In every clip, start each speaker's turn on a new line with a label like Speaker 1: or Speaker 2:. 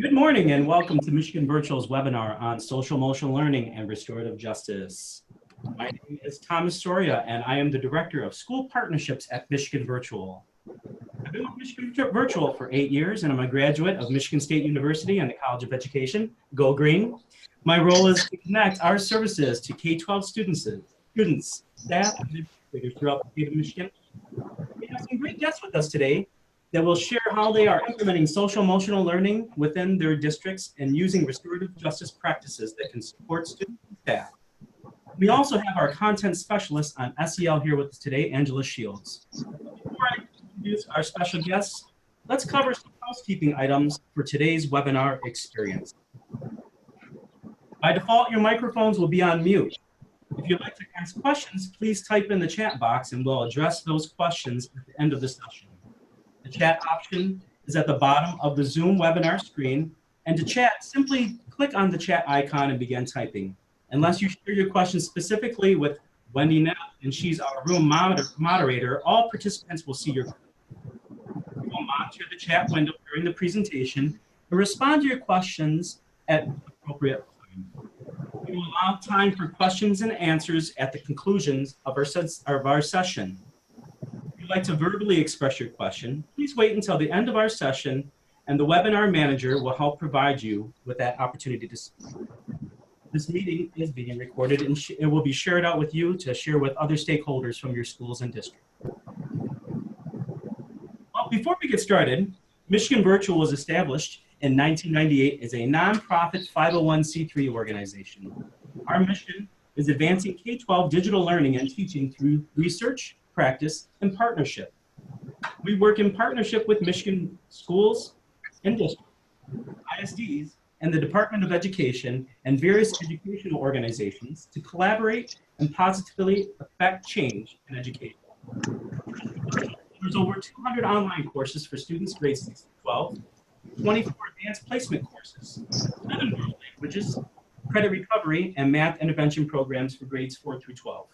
Speaker 1: Good morning and welcome to Michigan Virtual's webinar on social emotional learning and restorative justice. My name is Thomas Soria and I am the Director of School Partnerships at Michigan Virtual. I've been with Michigan Virtual for 8 years and I'm a graduate of Michigan State University and the College of Education. Go Green. My role is to connect our services to K-12 students, staff, and administrators throughout the state of Michigan. We have some great guests with us today that will share how they are implementing social emotional learning within their districts and using restorative justice practices that can support students and staff. We also have our content specialist on SEL here with us today, Angela Shields. Before I introduce our special guests, let's cover some housekeeping items for today's webinar experience. By default, your microphones will be on mute. If you'd like to ask questions, please type in the chat box and we'll address those questions at the end of the session. The chat option is at the bottom of the Zoom webinar screen, and to chat, simply click on the chat icon and begin typing. Unless you share your questions specifically with Wendy Neff, and she's our room moderator, all participants will see your questions. We will monitor the chat window during the presentation and respond to your questions at the appropriate time. We will allow time for questions and answers at the conclusions of our session. If you'd like to verbally express your question, please wait until the end of our session and the webinar manager will help provide you with that opportunity to speak. This meeting is being recorded and it will be shared out with you to share with other stakeholders from your schools and districts. Well, before we get started, Michigan Virtual was established in 1998 as a nonprofit 501c3 organization. Our mission is advancing K-12 digital learning and teaching through research, practice, and partnership. We work in partnership with Michigan schools and districts, ISDs, and the Department of Education and various educational organizations to collaborate and positively affect change in education. There's over 200 online courses for students grades 6 to 12, 24 advanced placement courses, 7 world languages, credit recovery, and math intervention programs for grades 4 through 12.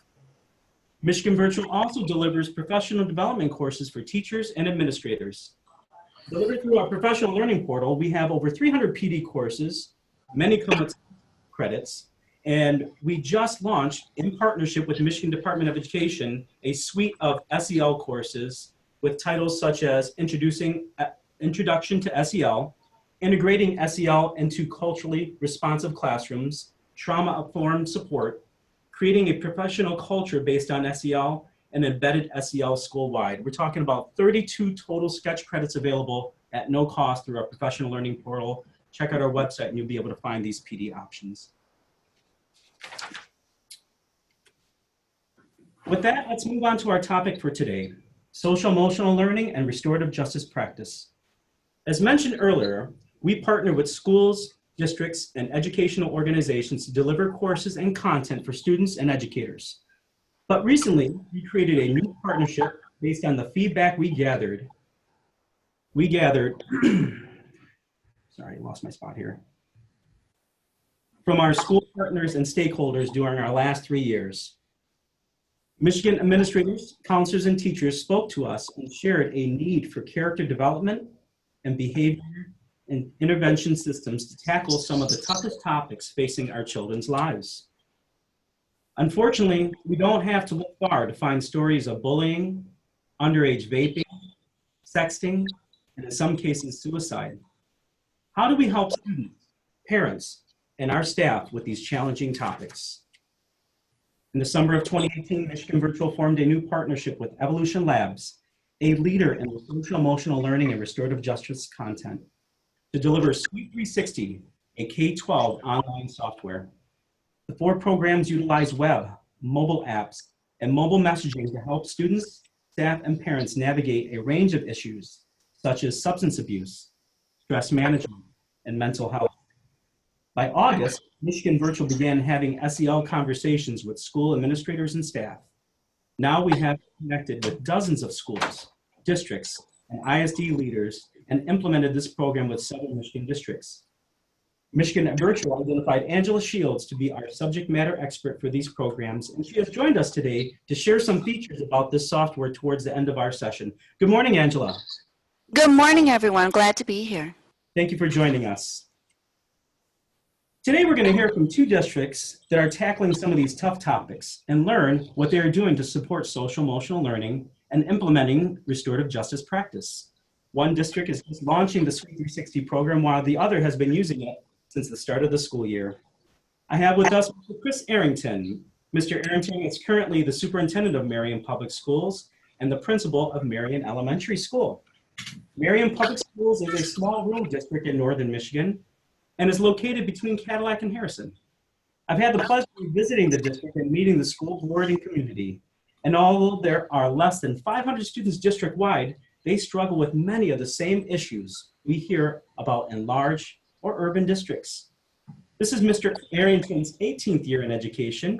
Speaker 1: Michigan Virtual also delivers professional development courses for teachers and administrators. Delivered through our professional learning portal, we have over 300 PD courses, many come with credits, and we just launched, in partnership with the Michigan Department of Education, a suite of SEL courses with titles such as Introduction to SEL, Integrating SEL into Culturally Responsive Classrooms, Trauma-Informed Support, Creating a Professional Culture Based on SEL, and Embedded SEL School-Wide. We're talking about 32 total sketch credits available at no cost through our professional learning portal. Check out our website and you'll be able to find these PD options. With that, let's move on to our topic for today, social emotional learning and restorative justice practice. As mentioned earlier, we partner with schools, districts, and educational organizations to deliver courses and content for students and educators. But recently, we created a new partnership based on the feedback we gathered, sorry, I lost my spot here, from our school partners and stakeholders during our last 3 years. Michigan administrators, counselors, and teachers spoke to us and shared a need for character development and behavior and intervention systems to tackle some of the toughest topics facing our children's lives. Unfortunately, we don't have to look far to find stories of bullying, underage vaping, sexting, and in some cases, suicide. How do we help students, parents, and our staff with these challenging topics? In the summer of 2018, Michigan Virtual formed a new partnership with Evolution Labs, a leader in social emotional learning and restorative justice content, to deliver Suite 360, a K-12 online software. The 4 programs utilize web, mobile apps, and mobile messaging to help students, staff, and parents navigate a range of issues such as substance abuse, stress management, and mental health. By August, Michigan Virtual began having SEL conversations with school administrators and staff. Now we have connected with dozens of schools, districts, and ISD leaders and implemented this program with 7 Michigan districts. Michigan Virtual identified Angela Shields to be our subject matter expert for these programs, and she has joined us today to share some features about this software towards the end of our session. Good morning, Angela.
Speaker 2: Good morning, everyone. Glad to be here.
Speaker 1: Thank you for joining us. Today, we're going to hear from two districts that are tackling some of these tough topics and learn what they are doing to support social-emotional learning and implementing restorative justice practice. One district is just launching the Sweet 360 program, while the other has been using it since the start of the school year. I have with us Mr. Chris Arrington. Mr. Arrington is currently the superintendent of Marion Public Schools and the principal of Marion Elementary School. Marion Public Schools is a small rural district in northern Michigan and is located between Cadillac and Harrison. I've had the pleasure of visiting the district and meeting the school board and community. And although there are less than 500 students district-wide, they struggle with many of the same issues we hear about in large or urban districts. This is Mr. Arrington's 18th year in education.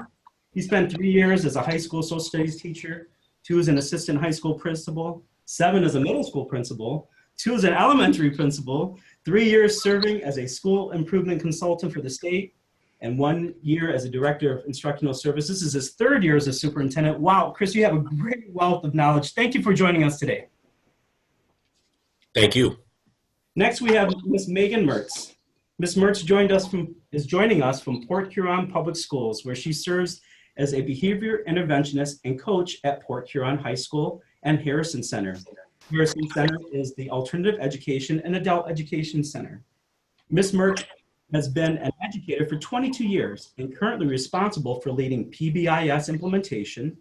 Speaker 1: He spent 3 years as a high school social studies teacher, 2 as an assistant high school principal, 7 as a middle school principal, 2 as an elementary principal, 3 years serving as a school improvement consultant for the state, and 1 year as a director of instructional services. This is his 3rd year as a superintendent. Wow, Chris, you have a great wealth of knowledge. Thank you for joining us today.
Speaker 2: Thank you.
Speaker 1: Next, we have Ms. Megan Mertz. Ms. Mertz is joining us from Port Huron Public Schools, where she serves as a behavior interventionist and coach at Port Huron High School and Harrison Center. Harrison Center is the Alternative Education and Adult Education Center. Ms. Mertz has been an educator for 22 years and currently responsible for leading PBIS implementation,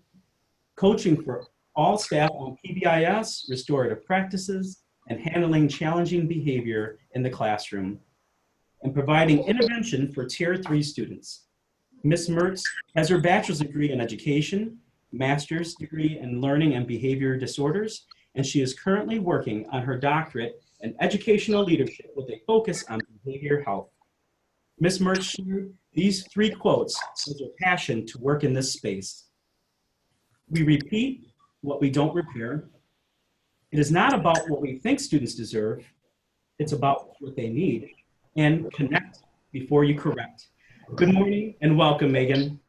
Speaker 1: coaching for all staff on PBIS, restorative practices, and handling challenging behavior in the classroom, and providing intervention for Tier 3 students. Ms. Mertz has her bachelor's degree in education, master's degree in learning and behavior disorders, and she is currently working on her doctorate in educational leadership with a focus on behavior health. Ms. Mertz shared these 3 quotes as her passion to work in this space. We repeat what we don't repair. It is not about what we think students deserve. It's about what they need. And connect before you correct. Good morning and welcome, Megan.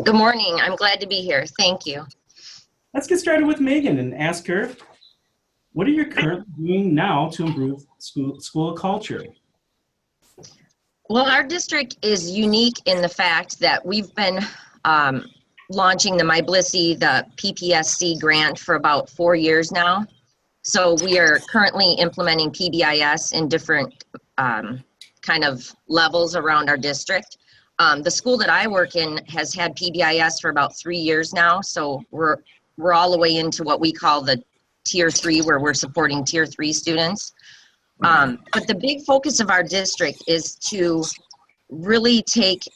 Speaker 3: Good morning. I'm glad to be here. Thank you.
Speaker 1: Let's get started with Megan and ask her, what are you currently doing now to improve school culture?
Speaker 3: Well, our district is unique in the fact that we've been launching the My Blissy, the PPSC grant for about 4 years now. So we are currently implementing PBIS in different kind of levels around our district. The school that I work in has had PBIS for about 3 years now. So we're all the way into what we call the Tier 3, where we're supporting Tier 3 students. But the big focus of our district is to really take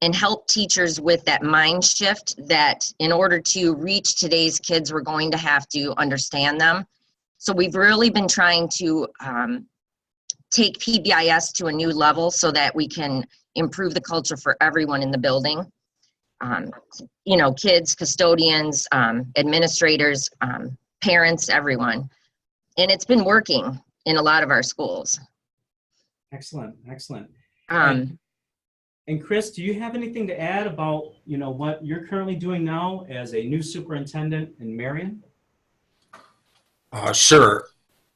Speaker 3: and help teachers with that mind shift that in order to reach today's kids, we're going to have to understand them. So we've really been trying to take PBIS to a new level so that we can improve the culture for everyone in the building. You know, kids, custodians, administrators, parents, everyone. And it's been working in a lot of our schools.
Speaker 1: Excellent, excellent.
Speaker 3: Um,
Speaker 1: And Chris, do you have anything to add about, what you're currently doing now as a new superintendent in Marion?
Speaker 2: Sure.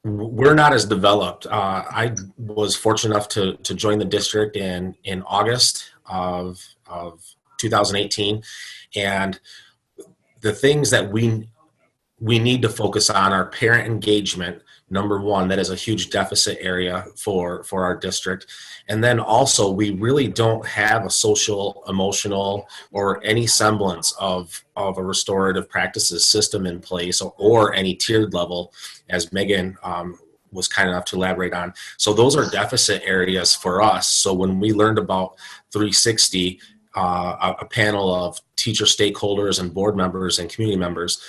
Speaker 2: We're not as developed. I was fortunate enough to join the district in August of 2018. And the things that we need to focus on are parent engagement. Number one, that is a huge deficit area for our district. And then also, we really don't have a social, emotional, or any semblance of a restorative practices system in place or any tiered level, as Megan was kind enough to elaborate on. So those are deficit areas for us. So when we learned about 360, a panel of teacher stakeholders and board members and community members,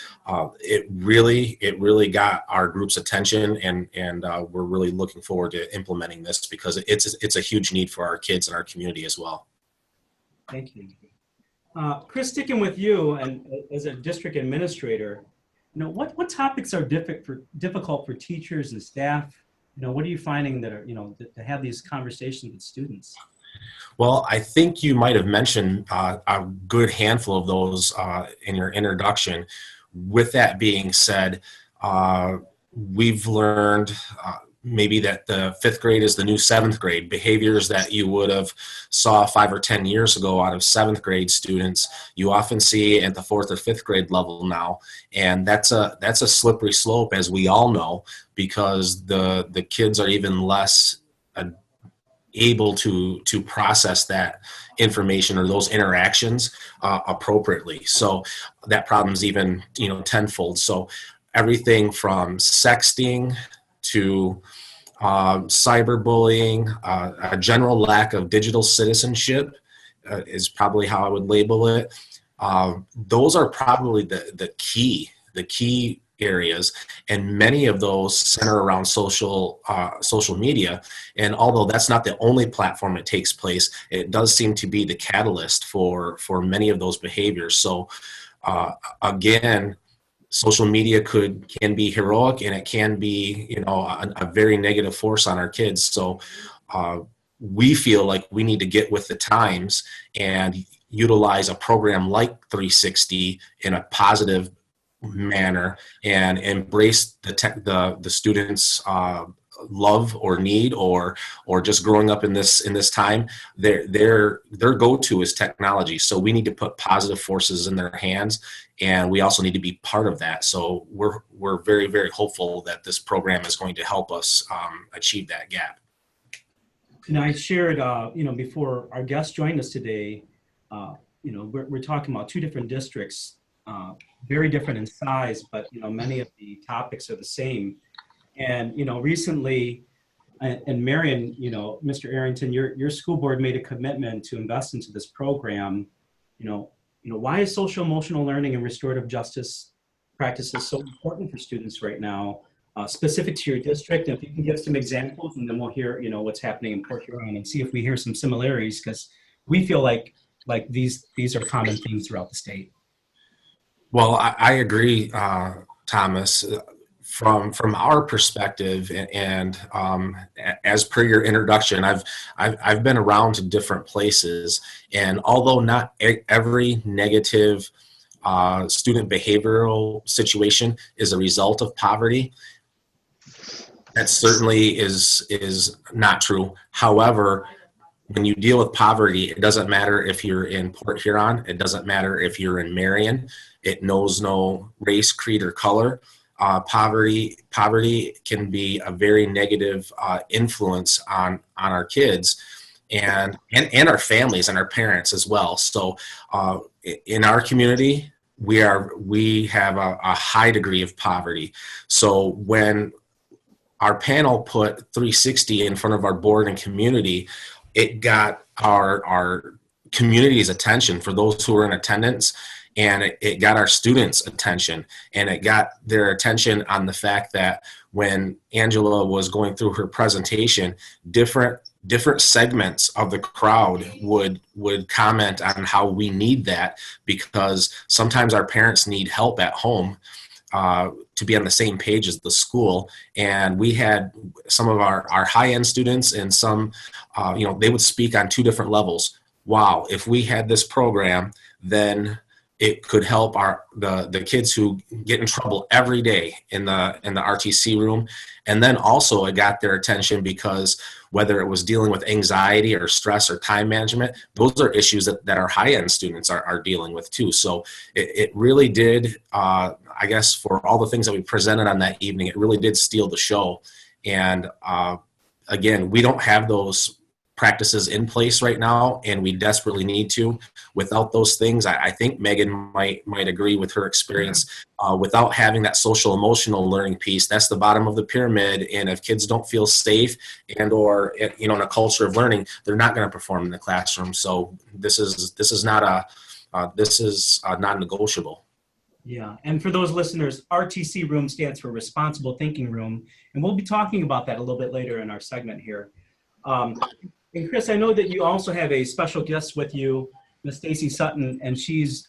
Speaker 2: it really got our group's attention, and we're really looking forward to implementing this because it's a huge need for our kids and our community as well.
Speaker 1: Thank you. Chris, sticking with you and as a district administrator, what topics are difficult for teachers and staff? What are you finding that are, to have these conversations with students?
Speaker 2: Well, I think you might have mentioned a good handful of those in your introduction. With that being said, we've learned maybe that the 5th grade is the new 7th grade. Behaviors that you would have saw 5 or 10 years ago out of 7th grade students, you often see at the 4th or 5th grade level now. And that's a slippery slope, as we all know, because the kids are even less able to process that information or those interactions appropriately. So that problem's even, tenfold. So everything from sexting to cyberbullying, a general lack of digital citizenship is probably how I would label it. Those are probably the key areas, and many of those center around social media. And although that's not the only platform it takes place, it does seem to be the catalyst for many of those behaviors. So again, social media can be heroic, and it can be a very negative force on our kids. So we feel like we need to get with the times and utilize a program like 360 in a positive manner and embrace the students' love or need or just growing up in this time. Their go-to is technology. So we need to put positive forces in their hands, and we also need to be part of that. So we're very, very hopeful that this program is going to help us achieve that gap.
Speaker 1: And I shared, before our guest joined us today, we're talking about 2 different districts, very different in size, but many of the topics are the same. And recently, and Marion, Mr. Arrington, your school board made a commitment to invest into this program. Why is social emotional learning and restorative justice practices so important for students right now, specific to your district? And if you can give some examples, and then we'll hear what's happening in Port Huron and see if we hear some similarities, because we feel like these are common themes throughout the state.
Speaker 2: Well, I agree, Thomas. From our perspective, and as per your introduction, I've been around to different places, and although not every negative student behavioral situation is a result of poverty, that certainly is not true. However, when you deal with poverty, it doesn't matter if you're in Port Huron, it doesn't matter if you're in Marion, it knows no race, creed, or color. Poverty can be a very negative influence on our kids and our families and our parents as well. So in our community, we have a high degree of poverty. So when our panel put 360 in front of our board and community, it got our community's attention for those who were in attendance, and it got our students' attention, and it got their attention on the fact that when Angela was going through her presentation, different segments of the crowd would comment on how we need that, because sometimes our parents need help at home to be on the same page as the school. And we had some of our high-end students and some, they would speak on 2 different levels. Wow, if we had this program, then it could help the kids who get in trouble every day in the RTC room. And then also it got their attention because whether it was dealing with anxiety or stress or time management, those are issues that our high-end students are dealing with too. So it really did, I guess, for all the things that we presented on that evening, it really did steal the show. And again, we don't have those practices in place right now, and we desperately need to. Without those things, I think Megan might agree with her experience. Without having that social emotional learning piece, that's the bottom of the pyramid. And if kids don't feel safe and or in a culture of learning, they're not going to perform in the classroom. So this is not non-negotiable.
Speaker 1: Yeah, and for those listeners, RTC room stands for Responsible Thinking Room, and we'll be talking about that a little bit later in our segment here. And Chris, I know that you also have a special guest with you, Ms. Stacy Sutton, and she's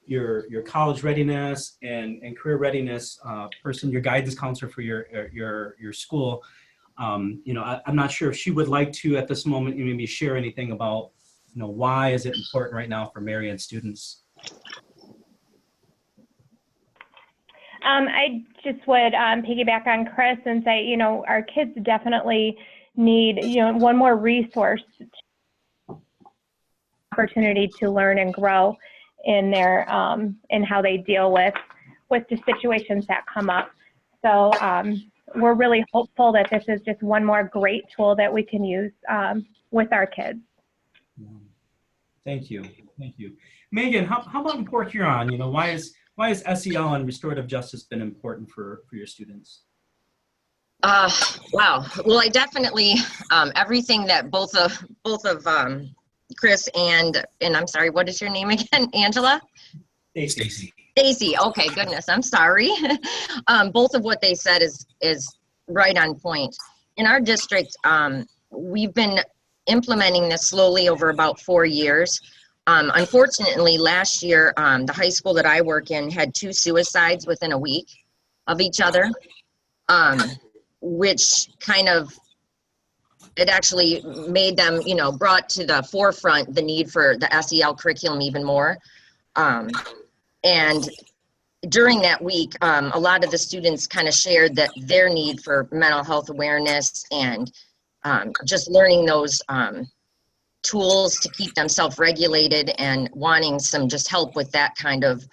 Speaker 1: your college readiness and career readiness person, your guidance counselor for your school. I'm not sure if she would like to at this moment maybe share anything about why is it important right now for Marion students.
Speaker 4: I just would piggyback on Chris and say, you know, our kids definitely need, you know, one more resource, opportunity to learn and grow in their in how they deal with the situations that come up. So we're really hopeful that this is just one more great tool that we can use with our kids.
Speaker 1: Thank you. Thank you. Megan, how about in Port Huron? You know, why is SEL and restorative justice been important for your students?
Speaker 3: Wow. Well, I definitely, everything that both of Chris and I'm sorry, what is your name again? Angela?
Speaker 2: Stacy.
Speaker 3: Stacy. Okay, goodness, I'm sorry. Both of what they said is right on point. In our district, we've been implementing this slowly over about 4 years. Unfortunately, last year, the high school that I work in had 2 suicides within a week of each other, which kind of, it actually made them, you know, brought to the forefront the need for the SEL curriculum even more. And during that week, a lot of the students kind of shared that their need for mental health awareness and just learning those tools to keep them self-regulated and wanting some just help with that kind of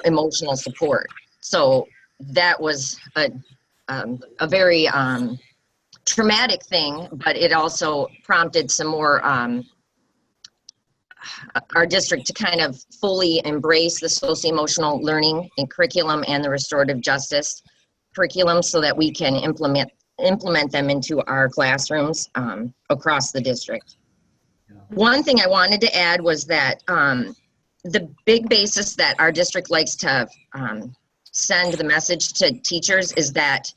Speaker 3: emotional support. So that was a very traumatic thing, but it also prompted some more our district to kind of fully embrace the socio-emotional learning and curriculum and the restorative justice curriculum so that we can implement them into our classrooms across the district.
Speaker 1: Yeah.
Speaker 3: One thing I wanted to add was that the big basis that our district likes to send the message to teachers is that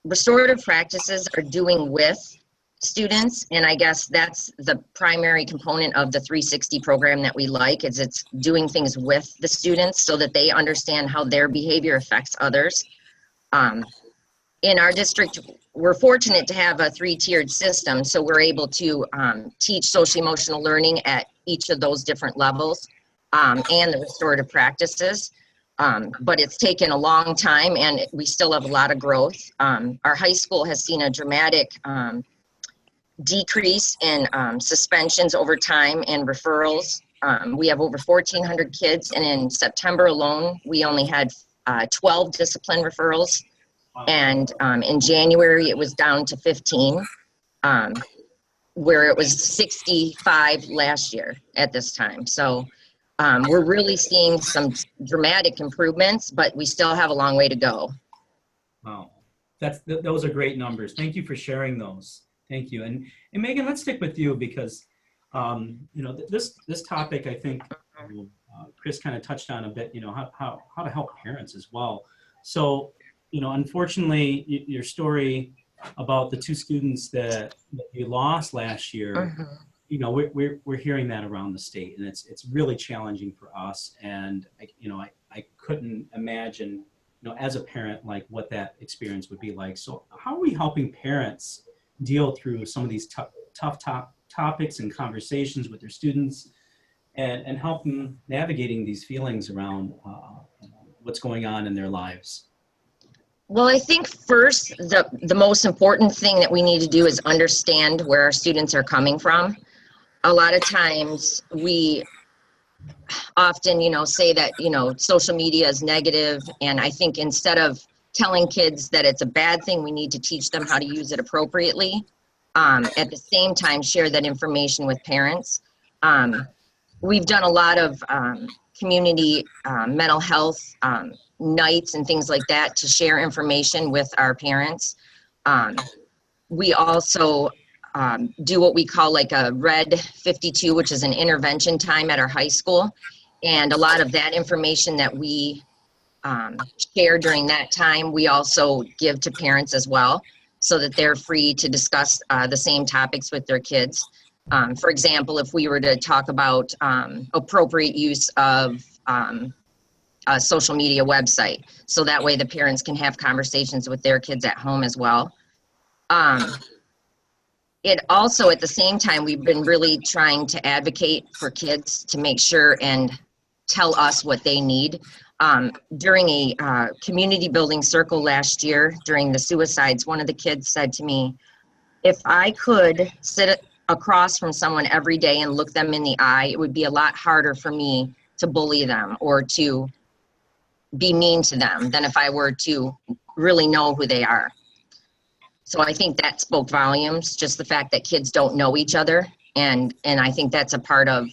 Speaker 3: restorative practices are doing with students, and I guess that's the primary component of the 360 program that we like, is it's doing things with the students so that they understand how their behavior affects others. In our district, we're fortunate to have a 3-tiered system, so we're able to teach social-emotional learning at each of those different levels and the restorative practices. But it's taken a long time and we still have a lot of growth. Our high school has seen a dramatic decrease in suspensions over time and referrals. We have over 1,400 kids, and in September alone, we only had 12 discipline referrals. And in January, it was down to 15, where it was 65 last year at this time. So we're really seeing some dramatic improvements, but we still have a long way to go.
Speaker 1: Wow, those are great numbers. Thank you for sharing those. Thank you. And Megan, let's stick with you because you know, this topic, I think Chris kind of touched on a bit. You know, how to help parents as well. So, you know, unfortunately, your story about the 2 students that you lost last year, you know, we're hearing that around the state, and it's really challenging for us. And I couldn't imagine, you know, as a parent, like what that experience would be like. So how are we helping parents deal through some of these tough topics and conversations with their students, and help them navigating these feelings around what's going on in their lives?
Speaker 3: Well, I think first, the most important thing that we need to do is understand where our students are coming from. A lot of times we often, you know, say that, you know, social media is negative. And I think instead of telling kids that it's a bad thing, we need to teach them how to use it appropriately. At the same time, share that information with parents. We've done a lot of community mental health nights and things like that to share information with our parents. We also do what we call like a Red 52, which is an intervention time at our high school. And a lot of that information that we share during that time, we also give to parents as well, so that they're free to discuss the same topics with their kids. For example, if we were to talk about appropriate use of a social media website, so that way the parents can have conversations with their kids at home as well. It also, at the same time, we've been really trying to advocate for kids to make sure and tell us what they need. During a community building circle last year during the suicides, one of the kids said to me, if I could sit across from someone every day and look them in the eye, it would be a lot harder for me to bully them or to be mean to them than if I were to really know who they are. So I think that spoke volumes, just the fact that kids don't know each other. And I think that's a part of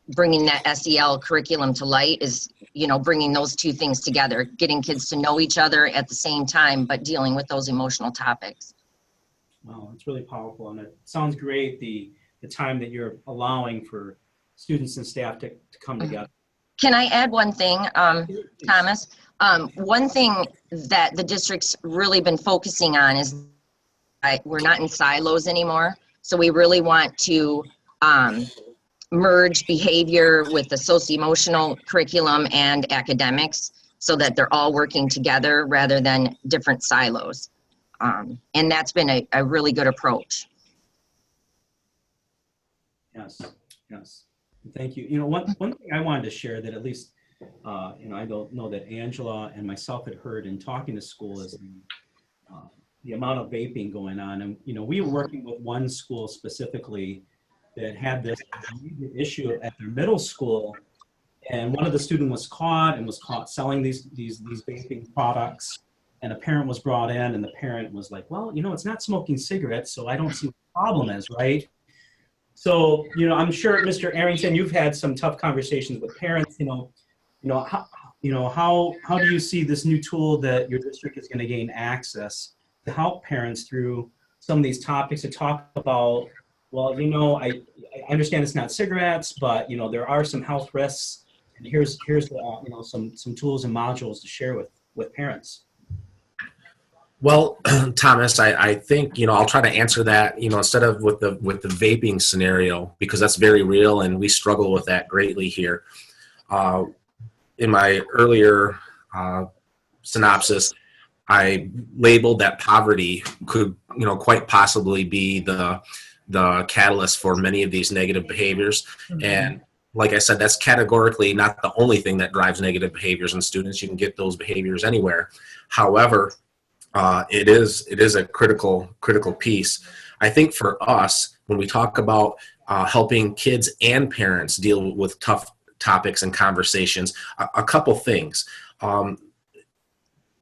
Speaker 3: bringing that SEL curriculum to light is, you know, bringing those two things together, getting kids to know each other at the same time, but dealing with those emotional topics.
Speaker 1: Wow, it's really powerful, and it sounds great, the time that you're allowing for students and staff to come together.
Speaker 3: Can I add one thing, Thomas? One thing that the district's really been focusing on is we're not in silos anymore. So we really want to merge behavior with the socio-emotional curriculum and academics so that they're all working together rather than different silos. And that's been a really good approach.
Speaker 1: Yes, yes. Thank you. You know, one thing I wanted to share that at least, you know, I don't know that Angela and myself had heard in talking to school is the amount of vaping going on. And, you know, we were working with one school specifically that had this issue at their middle school. And one of the students was caught selling these vaping products. And a parent was brought in, and the parent was like, well, you know, it's not smoking cigarettes, so I don't see what the problem is, right? So, you know, I'm sure, Mr. Arrington, you've had some tough conversations with parents, how do you see this new tool that your district is going to gain access to help parents through some of these topics, to talk about, well, you know, I understand it's not cigarettes, but, you know, there are some health risks, and here's you know, some tools and modules to share with parents.
Speaker 2: Well, Thomas, I think, you know, I'll try to answer that, you know, instead of with the vaping scenario, because that's very real and we struggle with that greatly here. In my earlier synopsis, I labeled that poverty could, you know, quite possibly be the catalyst for many of these negative behaviors. Mm-hmm. And like I said, that's categorically not the only thing that drives negative behaviors in students. You can get those behaviors anywhere. However, it is a critical piece. I think for us, when we talk about helping kids and parents deal with tough topics and conversations, a couple things. From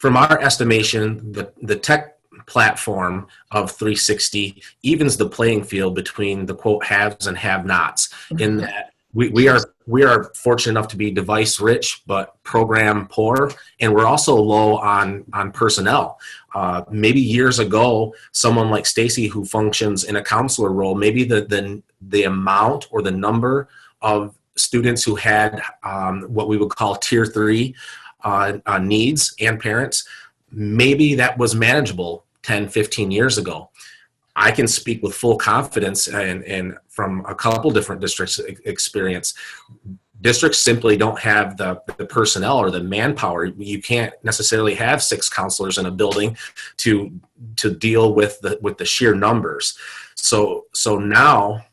Speaker 2: our estimation, the tech platform of 360 evens the playing field between the quote haves and have-nots, in that we are fortunate enough to be device rich but program poor, and we're also low on personnel. Maybe years ago, someone like Stacy, who functions in a counselor role, maybe the amount or the number of students who had what we would call tier 3 needs and parents, maybe that was manageable 10, 15 years ago. I can speak with full confidence and from a couple different districts experience. Districts simply don't have the personnel or the manpower. You can't necessarily have 6 counselors in a building to deal with the sheer numbers. So now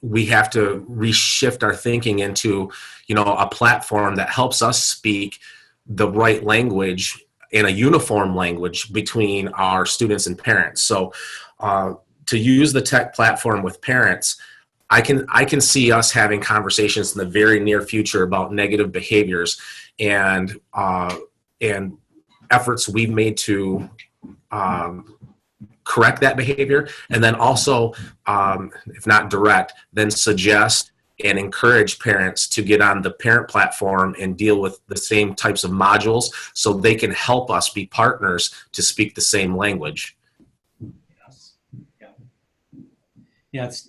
Speaker 2: we have to reshift our thinking into, you know, a platform that helps us speak the right language in a uniform language between our students and parents. So to use the tech platform with parents, I can see us having conversations in the very near future about negative behaviors and efforts we've made to correct that behavior, and then also, if not direct, then suggest and encourage parents to get on the parent platform and deal with the same types of modules so they can help us be partners to speak the same language.
Speaker 1: Yes. Yeah. It's,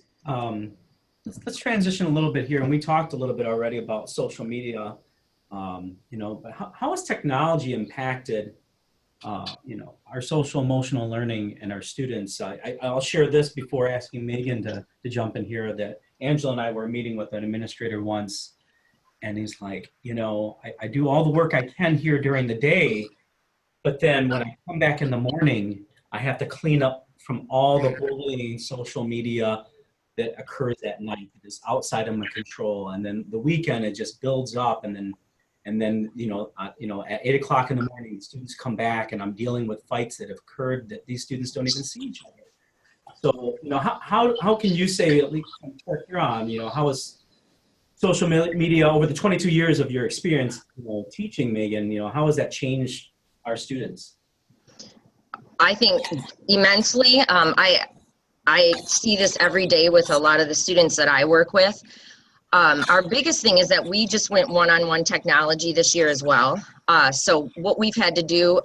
Speaker 1: let's transition a little bit here. And we talked a little bit already about social media, you know, but how has technology impacted, you know, our social emotional learning and our students? I'll share this before asking Megan to jump in here, that Angela and I were meeting with an administrator once, and he's like, you know, I do all the work I can here during the day, but then when I come back in the morning, I have to clean up from all the bullying social media that occurs at night. It is outside of my control. And then the weekend, it just builds up. And then And then, at 8 o'clock in the morning, the students come back and I'm dealing with fights that have occurred that these students don't even see each other. So, how can you say, at least here on, how is social media over the 22 years of your experience, teaching, Megan, how has that changed our students?
Speaker 3: I think immensely. I see this every day with a lot of the students that I work with. Our biggest thing is that we just went one-on-one technology this year as well. So what we've had to do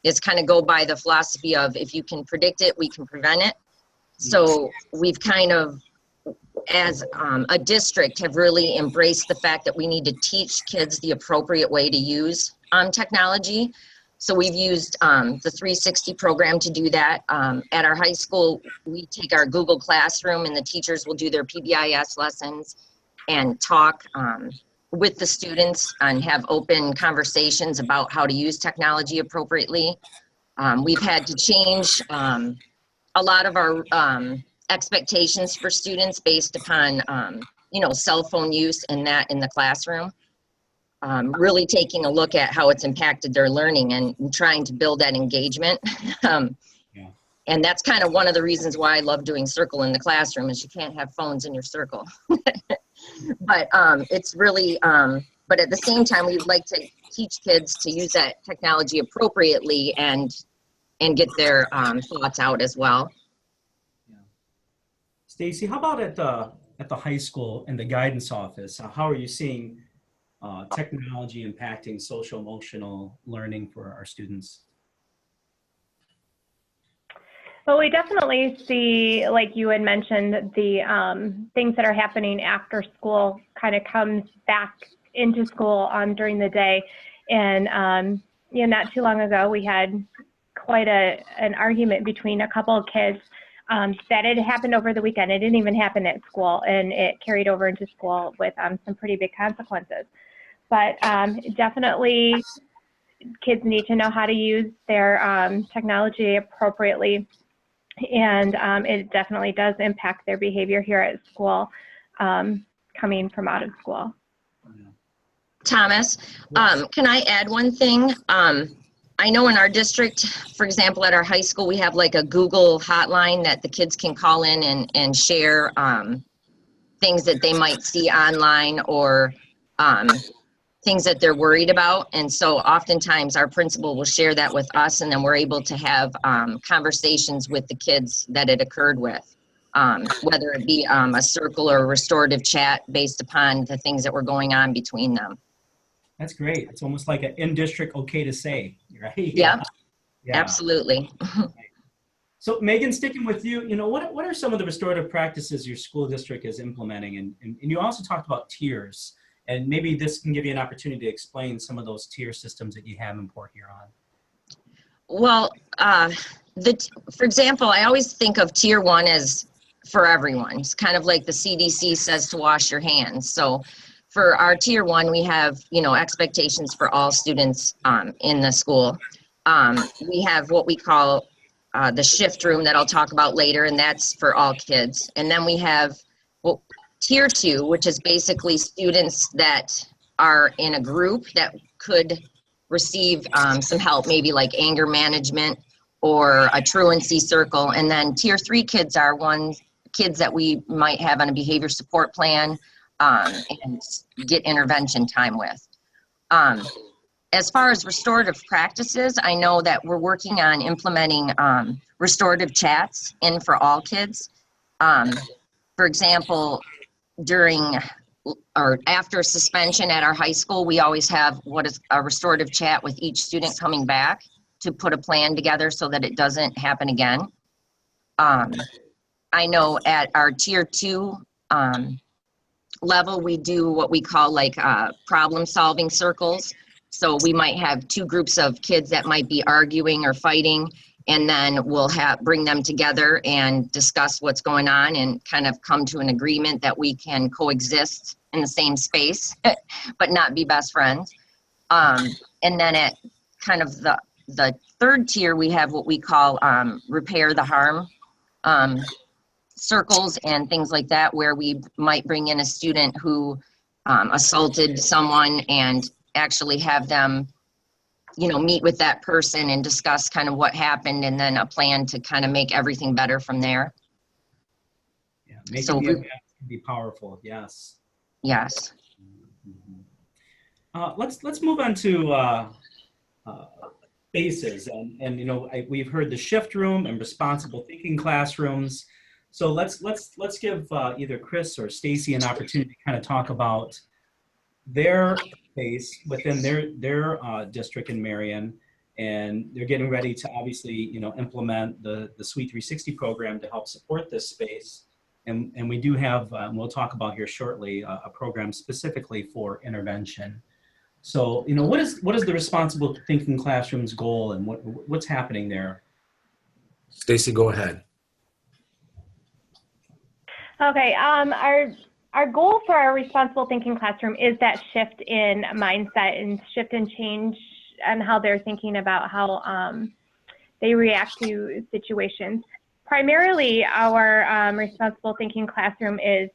Speaker 3: is kind of go by the philosophy of if you can predict it, we can prevent it. So we've kind of, as a district, have really embraced the fact that we need to teach kids the appropriate way to use technology. So we've used the 360 program to do that. At our high school, we take our Google Classroom and the teachers will do their PBIS lessons and talk with the students and have open conversations about how to use technology appropriately. We've had to change a lot of our expectations for students based upon, cell phone use and that in the classroom. Really taking a look at how it's impacted their learning and trying to build that engagement. And that's kind of one of the reasons why I love doing circle in the classroom is you can't have phones in your circle. But it's really, but at the same time, we'd like to teach kids to use that technology appropriately and get their thoughts out as well.
Speaker 1: Stacy, how about at the high school and the guidance office? How are you seeing technology impacting social emotional learning for our students?
Speaker 4: Well, we definitely see, like you had mentioned, the things that are happening after school kind of comes back into school during the day. And, not too long ago, we had quite an argument between a couple of kids that it happened over the weekend. It didn't even happen at school, and it carried over into school with some pretty big consequences. But definitely, kids need to know how to use their technology appropriately. And it definitely does impact their behavior here at school, coming from out of school.
Speaker 3: Thomas, can I add one thing? I know in our district, for example, at our high school, we have like a Google hotline that the kids can call in and share things that they might see online or things that they're worried about. And so oftentimes our principal will share that with us, and then we're able to have conversations with the kids that it occurred with, whether it be a circle or a restorative chat based upon the things that were going on between them.
Speaker 1: That's great. It's almost like an in-district okay to say, right?
Speaker 3: Yeah. Absolutely.
Speaker 1: So Megan, sticking with you, what are some of the restorative practices your school district is implementing? And you also talked about tiers. And maybe this can give you an opportunity to explain some of those tier systems that you have in Port Huron.
Speaker 3: Well, for example, I always think of tier 1 as for everyone. It's kind of like the CDC says to wash your hands. So for our tier 1, we have, expectations for all students in the school. We have what we call the shift room that I'll talk about later, and that's for all kids. And then we have tier 2, which is basically students that are in a group that could receive some help, maybe like anger management or a truancy circle. And then tier 3 kids are kids that we might have on a behavior support plan and get intervention time with. As far as restorative practices, I know that we're working on implementing restorative chats in for all kids. For example, during or after suspension at our high school, we always have what is a restorative chat with each student coming back to put a plan together so that it doesn't happen again. I know at our tier 2 level, we do what we call like problem solving circles. So we might have 2 groups of kids that might be arguing or fighting, and then we'll bring them together and discuss what's going on and kind of come to an agreement that we can coexist in the same space, but not be best friends. And then at kind of the 3rd tier, we have what we call repair the harm circles and things like that, where we might bring in a student who assaulted someone and actually have them, meet with that person and discuss kind of what happened and then a plan to kind of make everything better from there.
Speaker 1: Yeah, making
Speaker 3: So
Speaker 1: the event can be powerful. Yes.
Speaker 3: Yes.
Speaker 1: Let's move on to spaces, and we've heard the shift room and responsible thinking classrooms. So let's give either Chris or Stacy an opportunity to kind of talk about their space within their district in Marion, and they're getting ready to obviously implement the Suite 360 program to help support this space. And we do have, we'll talk about here shortly, a program specifically for intervention. So, what is the responsible thinking classroom's goal, and what's happening there?
Speaker 2: Stacy, go ahead.
Speaker 4: Okay, our goal for our responsible thinking classroom is that shift in mindset and shift in change and how they're thinking about how they react to situations. Primarily, our responsible thinking classroom is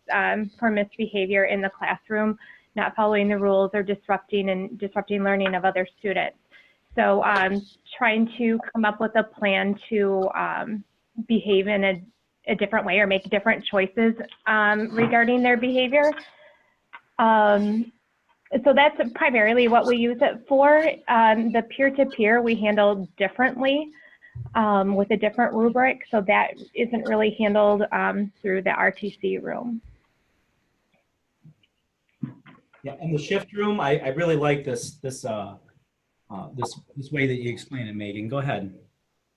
Speaker 4: for misbehavior in the classroom, not following the rules or disrupting learning of other students. So trying to come up with a plan to behave in a different way or make different choices regarding their behavior. So that's primarily what we use it for. The peer-to-peer we handle differently with a different rubric, so that isn't really handled through the RTC room.
Speaker 1: Yeah, and the shift room, I really like this way that you explain it, Megan. Go ahead.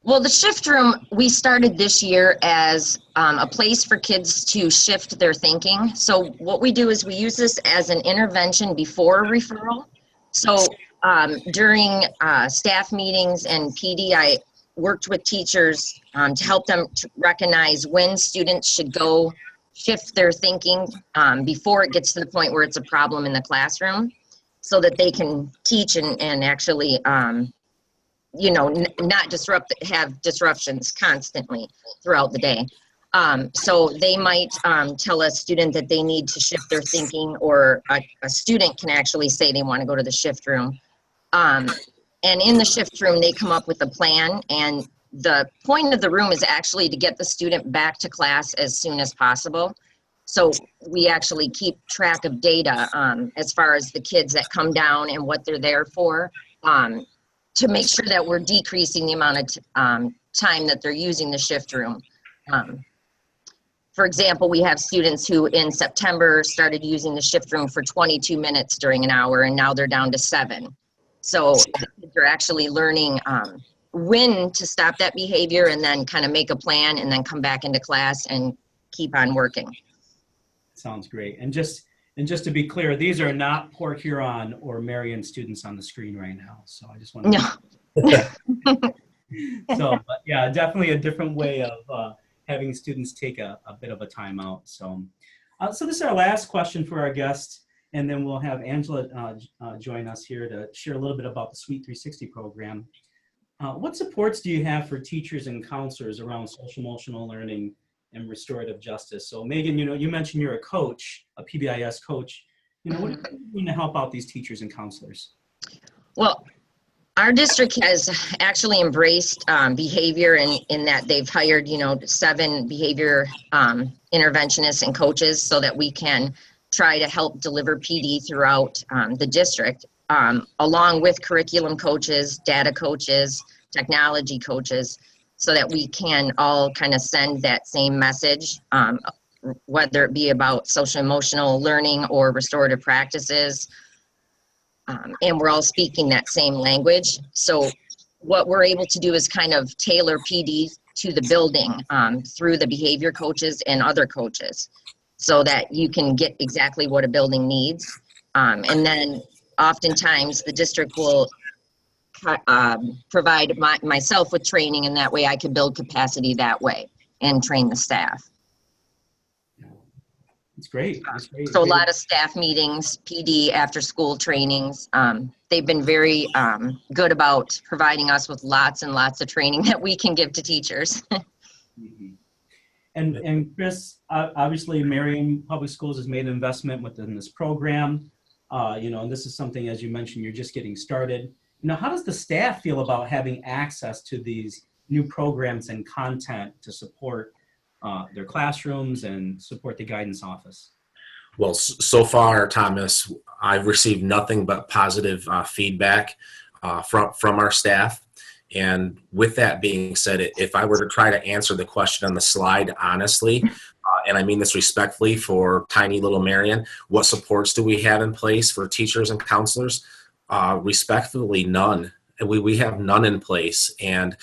Speaker 3: Well, the shift room, we started this year as a place for kids to shift their thinking. So what we do is we use this as an intervention before referral. So during staff meetings and PD, I worked with teachers to help them to recognize when students should go shift their thinking before it gets to the point where it's a problem in the classroom, so that they can teach and actually not have disruptions constantly throughout the day. So they might tell a student that they need to shift their thinking, or a student can actually say they want to go to the shift room. And in the shift room, they come up with a plan, and the point of the room is actually to get the student back to class as soon as possible. So we actually keep track of data as far as the kids that come down and what they're there for, to make sure that we're decreasing the amount of time that they're using the shift room. For example, we have students who in September started using the shift room for 22 minutes during an hour, and now they're down to 7. So they're actually learning when to stop that behavior and then kind of make a plan and then come back into class and keep on working.
Speaker 1: Sounds great. And just to be clear, these are not Port Huron or Marion students on the screen right now. So I just want to.
Speaker 3: No.
Speaker 1: So, but yeah, definitely a different way of having students take a bit of a timeout. So, so this is our last question for our guest, and then we'll have Angela join us here to share a little bit about the Suite 360 program. What supports do you have for teachers and counselors around social emotional learning and restorative justice? So Megan, you mentioned you're a coach, a PBIS coach. What are you doing to help out these teachers and counselors?
Speaker 3: Well, our district has actually embraced behavior in that they've hired, 7 behavior interventionists and coaches so that we can try to help deliver PD throughout the district, along with curriculum coaches, data coaches, technology coaches, so that we can all kind of send that same message, whether it be about social emotional learning or restorative practices. And we're all speaking that same language. So what we're able to do is kind of tailor PD to the building through the behavior coaches and other coaches, so that you can get exactly what a building needs. And then oftentimes the district will provide myself with training, and that way I could build capacity that way and train the staff.
Speaker 1: It's great. It's great.
Speaker 3: So a lot of staff meetings, PD, after school trainings. They've been very good about providing us with lots and lots of training that we can give to teachers.
Speaker 1: Mm-hmm. And Chris, obviously Marion Public Schools has made an investment within this program. and this is something, as you mentioned, you're just getting started. How does the staff feel about having access to these new programs and content to support their classrooms and support the guidance office?
Speaker 2: Well, so far, Thomas, I've received nothing but positive feedback from our staff. And with that being said, if I were to try to answer the question on the slide honestly, and I mean this respectfully for tiny little Marion, what supports do we have in place for teachers and counselors? Respectfully, none. We have none in place, and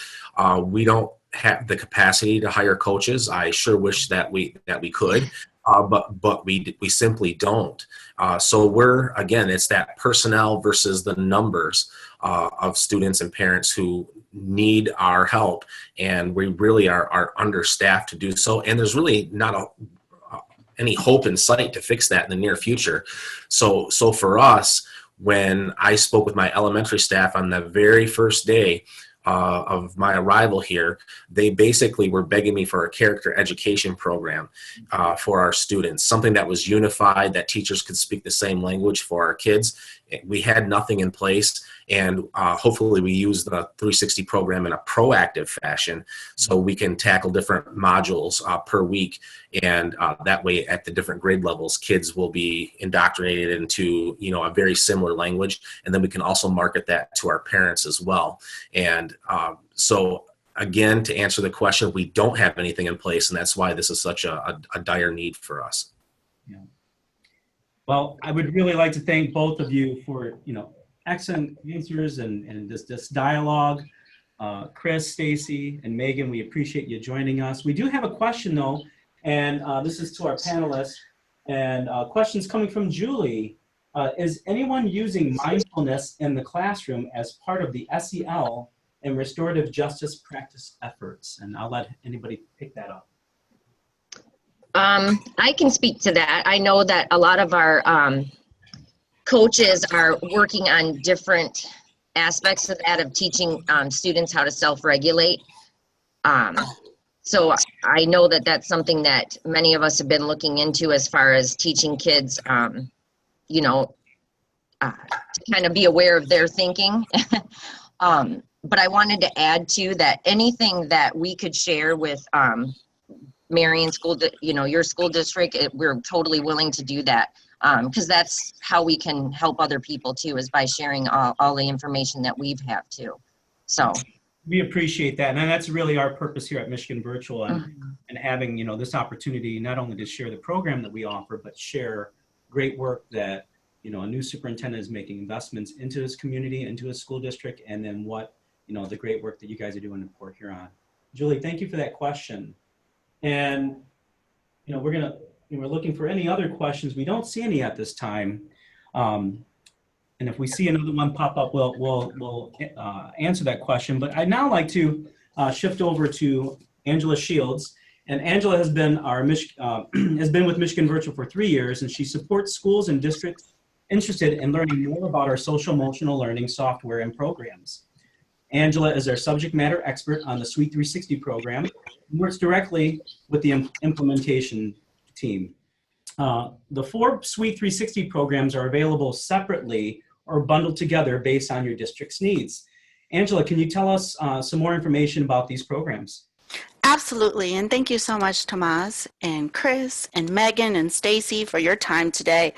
Speaker 2: we don't have the capacity to hire coaches. I sure wish that we could. But we simply don't. So again, it's that personnel versus the numbers of students and parents who need our help, and we really are understaffed to do so. And there's really not any hope in sight to fix that in the near future. So for us, when I spoke with my elementary staff on the very first day of my arrival here, they basically were begging me for a character education program for our students, something that was unified, that teachers could speak the same language for our kids. We had nothing in place, and hopefully we use the 360 program in a proactive fashion so we can tackle different modules per week, and that way at the different grade levels, kids will be indoctrinated into a very similar language, and then we can also market that to our parents as well. And so again, to answer the question, we don't have anything in place, and that's why this is such a dire need for us.
Speaker 1: Yeah. Well, I would really like to thank both of you for, excellent answers and this dialogue. Chris, Stacy, and Megan, we appreciate you joining us. We do have a question though, and this is to our panelists, and questions coming from Julie. Is anyone using mindfulness in the classroom as part of the SEL and restorative justice practice efforts? And I'll let anybody pick that up.
Speaker 3: I can speak to that. I know that a lot of our coaches are working on different aspects of that, of teaching students how to self-regulate. So I know that that's something that many of us have been looking into as far as teaching kids, to kind of be aware of their thinking. But I wanted to add to that, anything that we could share with Marion School, your school district, we're totally willing to do that, because that's how we can help other people too, is by sharing all the information that we have too. So
Speaker 1: we appreciate that, and that's really our purpose here at Michigan Virtual, and having this opportunity not only to share the program that we offer, but share great work that a new superintendent is making investments into his community, into his school district, and then what the great work that you guys are doing in Port Huron. Julie, thank you for that question. And we're looking for any other questions. We don't see any at this time. And if we see another one pop up, we'll answer that question. But I'd now like to shift over to Angela Shields. And Angela has been with Michigan Virtual for 3 years, and she supports schools and districts interested in learning more about our social-emotional learning software and programs. Angela is our subject matter expert on the Suite 360 program and works directly with the implementation team. The 4 Suite 360 programs are available separately or bundled together based on your district's needs. Angela, can you tell us some more information about these programs?
Speaker 5: Absolutely, and thank you so much, Tomas and Chris and Megan and Stacy for your time today.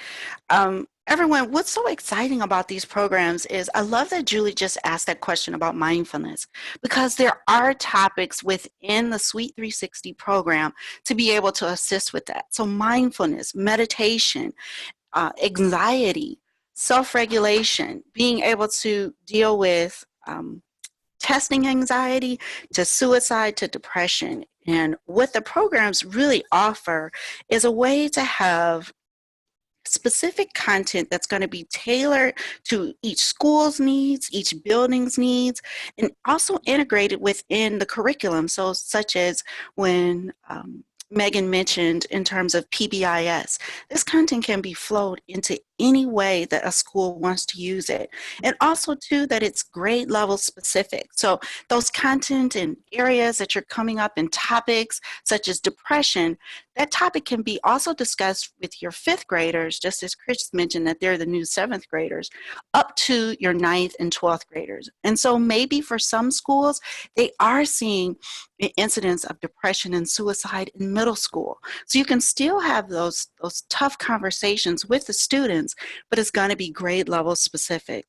Speaker 5: Everyone, what's so exciting about these programs is I love that Julie just asked that question about mindfulness, because there are topics within the Suite 360 program to be able to assist with that. So mindfulness, meditation, anxiety, self-regulation, being able to deal with testing anxiety to suicide to depression. And what the programs really offer is a way to have specific content that's going to be tailored to each school's needs, each building's needs, and also integrated within the curriculum. So such as when Megan mentioned in terms of PBIS, this content can be flowed into any way that a school wants to use it. And also too, that it's grade level specific. So those content and areas that you're coming up in topics such as depression, that topic can be also discussed with your 5th graders, just as Chris mentioned that they're the new 7th graders, up to your 9th and 12th graders. And so maybe for some schools, they are seeing incidents of depression and suicide in middle school. So you can still have those tough conversations with the students, but it's going to be grade level specific.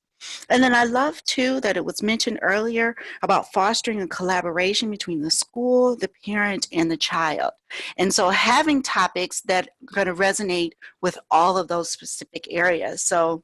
Speaker 5: And then I love too that it was mentioned earlier about fostering a collaboration between the school, the parent, and the child. And so having topics that are going to resonate with all of those specific areas. So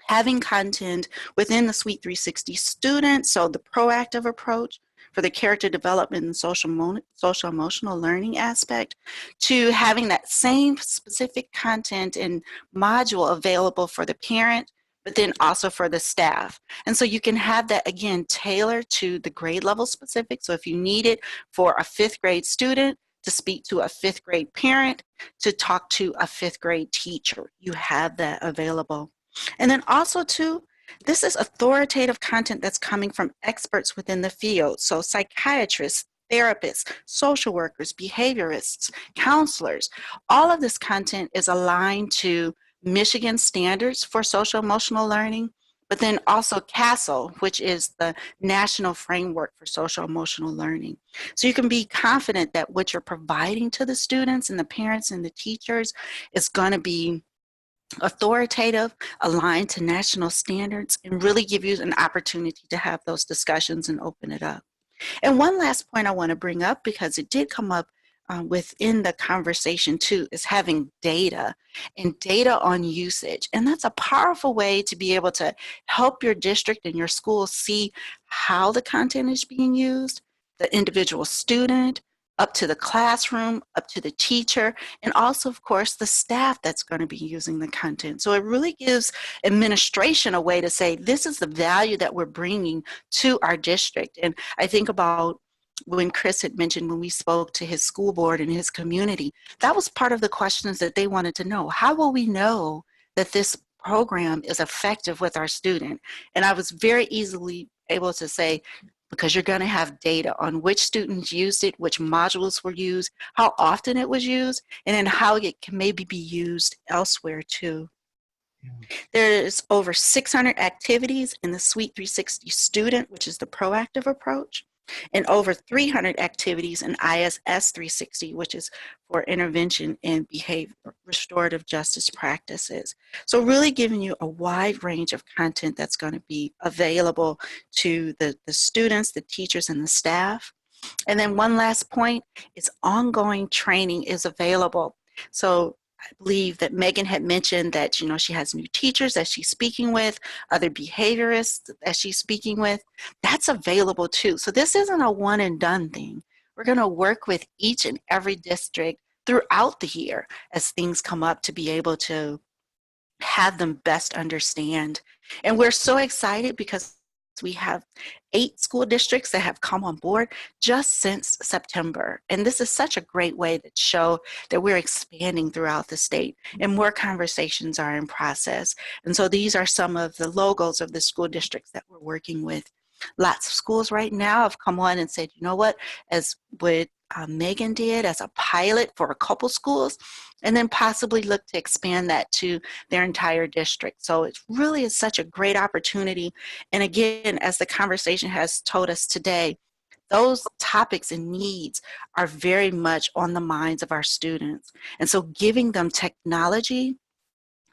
Speaker 5: having content within the Suite 360 student, so the proactive approach for the character development and social emotional learning aspect, to having that same specific content and module available for the parent, but then also for the staff. And so you can have that, again, tailored to the grade level specific. So if you need it for a 5th grade student, to speak to a 5th grade parent, to talk to a 5th grade teacher, you have that available. And then also too, this is authoritative content that's coming from experts within the field. So psychiatrists, therapists, social workers, behaviorists, counselors, all of this content is aligned to Michigan standards for social emotional learning, but then also CASEL, which is the national framework for social emotional learning. So you can be confident that what you're providing to the students and the parents and the teachers is going to be authoritative, aligned to national standards, and really give you an opportunity to have those discussions and open it up. And one last point I want to bring up, because it did come up within the conversation too, is having data and data on usage. And that's a powerful way to be able to help your district and your school see how the content is being used, the individual student, up to the classroom, up to the teacher, and also, of course, the staff that's going to be using the content. So it really gives administration a way to say, this is the value that we're bringing to our district. And I think about when Chris had mentioned when we spoke to his school board and his community, that was part of the questions that they wanted to know. How will we know that this program is effective with our student? And I was very easily able to say, because you're going to have data on which students used it, which modules were used, how often it was used, and then how it can maybe be used elsewhere too. Yeah. There's over 600 activities in the Suite 360 student, which is the proactive approach, and over 300 activities in ISS 360, which is for intervention in restorative justice practices. So really giving you a wide range of content that's going to be available to the students, the teachers, and the staff. And then one last point is ongoing training is available. So I believe that Megan had mentioned that, she has new teachers that she's speaking with, other behaviorists that she's speaking with. That's available too. So this isn't a one and done thing. We're going to work with each and every district throughout the year as things come up to be able to have them best understand. And we're so excited because we have 8 school districts that have come on board just since September. And this is such a great way to show that we're expanding throughout the state and more conversations are in process. And so these are some of the logos of the school districts that we're working with. Lots of schools right now have come on and said, you know what, as what Megan did as a pilot for a couple schools, and then possibly look to expand that to their entire district. So it really is such a great opportunity. And again, as the conversation has told us today, those topics and needs are very much on the minds of our students. And so giving them technology,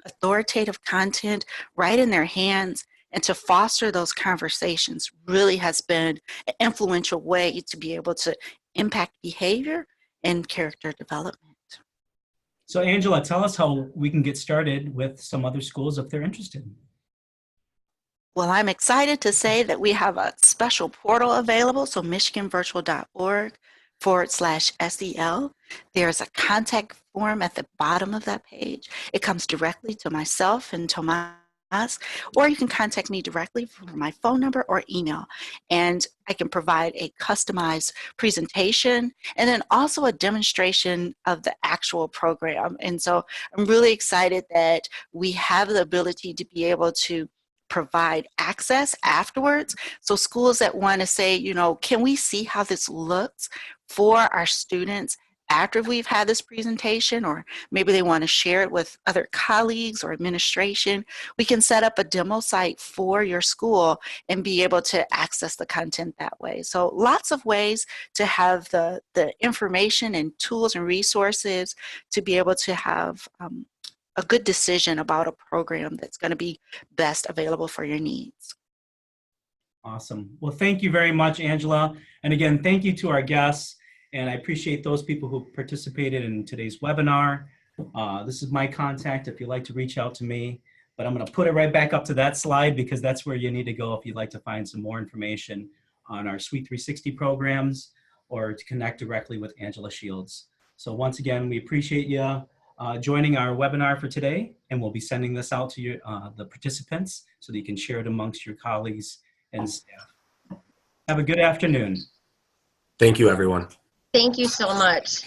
Speaker 5: authoritative content right in their hands, and to foster those conversations really has been an influential way to be able to impact behavior and character development.
Speaker 1: So Angela, tell us how we can get started with some other schools if they're interested.
Speaker 5: Well, I'm excited to say that we have a special portal available, so michiganvirtual.org/SEL. There's a contact form at the bottom of that page. It comes directly to myself and Tomas us, or you can contact me directly from my phone number or email, and I can provide a customized presentation and then also a demonstration of the actual program. And so I'm really excited that we have the ability to be able to provide access afterwards. So schools that want to say, you know, can we see how this looks for our students after we've had this presentation, or maybe they want to share it with other colleagues or administration, we can set up a demo site for your school and be able to access the content that way. So lots of ways to have the information and tools and resources to be able to have a good decision about a program that's going to be best available for your needs.
Speaker 1: Awesome. Well, thank you very much, Angela. And again, thank you to our guests. And I appreciate those people who participated in today's webinar. This is my contact if you'd like to reach out to me. But I'm going to put it right back up to that slide because that's where you need to go if you'd like to find some more information on our Suite 360 programs or to connect directly with Angela Shields. So once again, we appreciate you joining our webinar for today, and we'll be sending this out to you, the participants, so that you can share it amongst your colleagues and staff. Have a good afternoon.
Speaker 2: Thank you, everyone.
Speaker 3: Thank you so much.